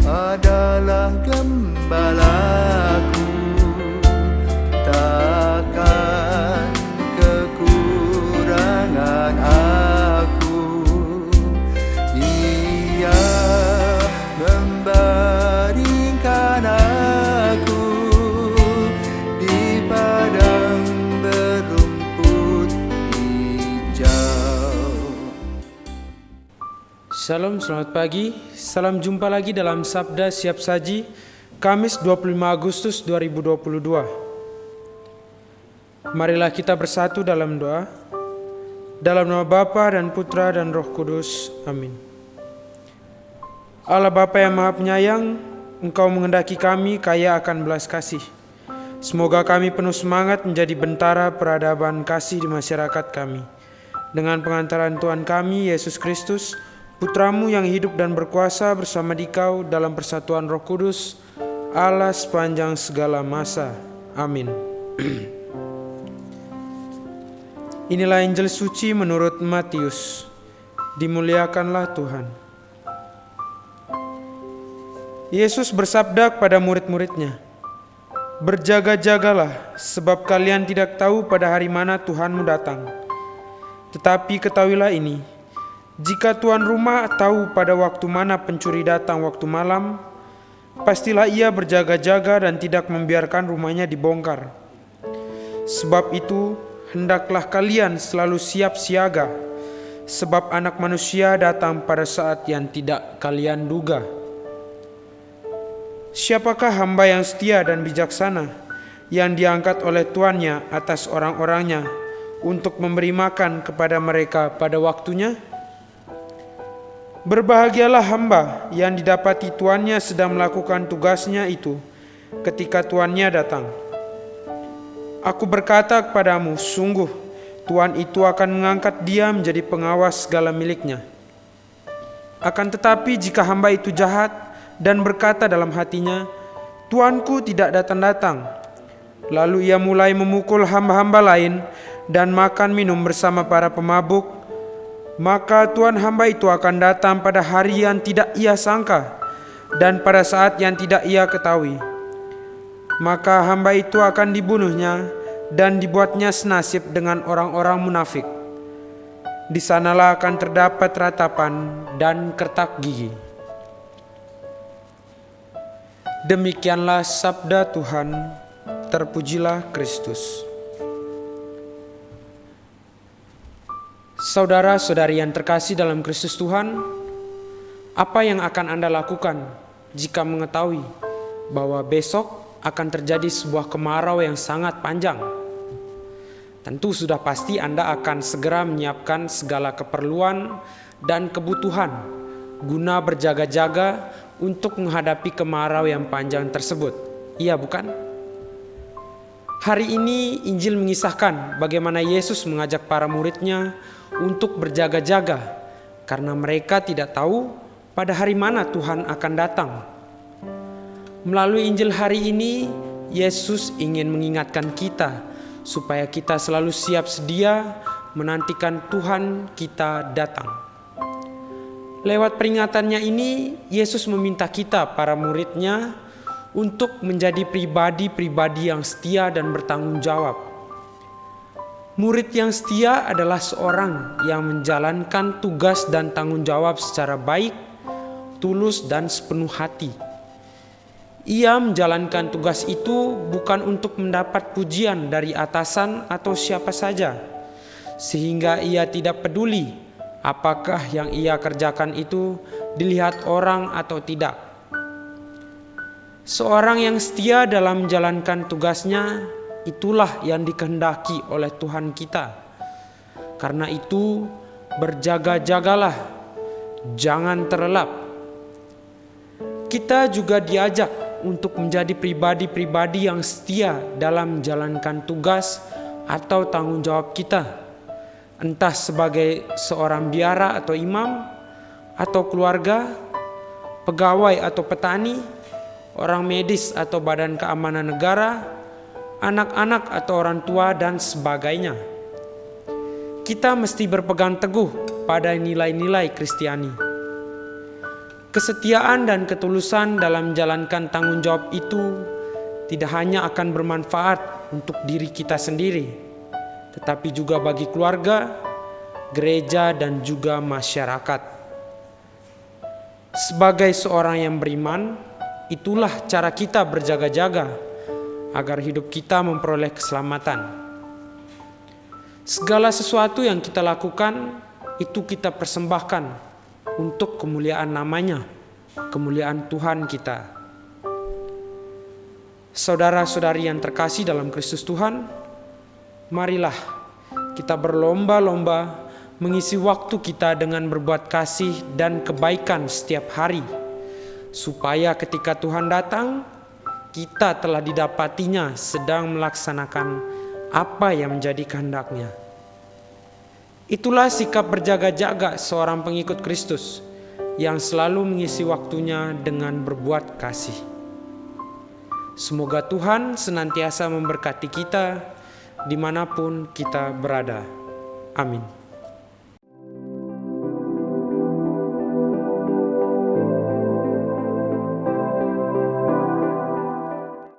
adalah gembalaku, takkan kekurangan aku. Ia membaringkan aku di padang berumput hijau. Shalom, selamat pagi. Salam jumpa lagi dalam Sabda Siap Saji, Kamis 25 Agustus 2022. Marilah kita bersatu dalam doa. Dalam nama Bapa dan Putra dan Roh Kudus. Amin. Allah Bapa yang Maha Penyayang, Engkau menghendaki kami kaya akan belas kasih. Semoga kami penuh semangat menjadi bentara peradaban kasih di masyarakat kami. Dengan pengantaran Tuhan kami, Yesus Kristus, Putramu yang hidup dan berkuasa bersama Dikau dalam persatuan Roh Kudus, Allah sepanjang segala masa. Amin. Inilah Injil suci menurut Matius. Dimuliakanlah Tuhan. Yesus bersabda kepada murid-muridnya, "Berjaga-jagalah, sebab kalian tidak tahu pada hari mana Tuhanmu datang. Tetapi ketahuilah ini, jika tuan rumah tahu pada waktu mana pencuri datang waktu malam, pastilah ia berjaga-jaga dan tidak membiarkan rumahnya dibongkar. Sebab itu, hendaklah kalian selalu siap siaga, sebab Anak Manusia datang pada saat yang tidak kalian duga. Siapakah hamba yang setia dan bijaksana, yang diangkat oleh tuannya atas orang-orangnya untuk memberi makan kepada mereka pada waktunya? Berbahagialah hamba yang didapati tuannya sedang melakukan tugasnya itu ketika tuannya datang. Aku berkata kepadamu, sungguh tuan itu akan mengangkat dia menjadi pengawas segala miliknya. Akan tetapi jika hamba itu jahat dan berkata dalam hatinya, tuanku tidak datang-datang, lalu ia mulai memukul hamba-hamba lain dan makan minum bersama para pemabuk, maka tuan hamba itu akan datang pada hari yang tidak ia sangka dan pada saat yang tidak ia ketahui. Maka hamba itu akan dibunuhnya dan dibuatnya senasib dengan orang-orang munafik. Di sanalah akan terdapat ratapan dan kertak gigi." Demikianlah sabda Tuhan. Terpujilah Kristus. Saudara-saudari yang terkasih dalam Kristus Tuhan, apa yang akan Anda lakukan jika mengetahui bahwa besok akan terjadi sebuah kemarau yang sangat panjang? Tentu sudah pasti Anda akan segera menyiapkan segala keperluan dan kebutuhan guna berjaga-jaga untuk menghadapi kemarau yang panjang tersebut. Iya bukan? Hari ini Injil mengisahkan bagaimana Yesus mengajak para muridnya untuk berjaga-jaga karena mereka tidak tahu pada hari mana Tuhan akan datang. Melalui Injil hari ini, Yesus ingin mengingatkan kita supaya kita selalu siap sedia menantikan Tuhan kita datang. Lewat peringatannya ini, Yesus meminta kita, para muridnya, untuk menjadi pribadi-pribadi yang setia dan bertanggung jawab. Murid yang setia adalah seorang yang menjalankan tugas dan tanggung jawab secara baik, tulus, dan sepenuh hati. Ia menjalankan tugas itu bukan untuk mendapat pujian dari atasan atau siapa saja, sehingga ia tidak peduli apakah yang ia kerjakan itu dilihat orang atau tidak. Seorang yang setia dalam menjalankan tugasnya, itulah yang dikehendaki oleh Tuhan kita. Karena itu, berjaga-jagalah, jangan terlelap. Kita juga diajak untuk menjadi pribadi-pribadi yang setia dalam menjalankan tugas atau tanggung jawab kita, entah sebagai seorang biara atau imam, atau keluarga, pegawai atau petani, orang medis atau badan keamanan negara, anak-anak atau orang tua, dan sebagainya. Kita mesti berpegang teguh pada nilai-nilai Kristiani. Kesetiaan dan ketulusan dalam menjalankan tanggung jawab itu tidak hanya akan bermanfaat untuk diri kita sendiri, tetapi juga bagi keluarga, gereja, dan juga masyarakat. Sebagai seorang yang beriman, itulah cara kita berjaga-jaga agar hidup kita memperoleh keselamatan. Segala sesuatu yang kita lakukan, itu kita persembahkan untuk kemuliaan namanya, kemuliaan Tuhan kita. Saudara-saudari yang terkasih dalam Kristus Tuhan, marilah kita berlomba-lomba mengisi waktu kita dengan berbuat kasih dan kebaikan setiap hari, supaya ketika Tuhan datang, kita telah didapatinya sedang melaksanakan apa yang menjadi kehendak-Nya. Itulah sikap berjaga-jaga seorang pengikut Kristus yang selalu mengisi waktunya dengan berbuat kasih. Semoga Tuhan senantiasa memberkati kita dimanapun kita berada. Amin.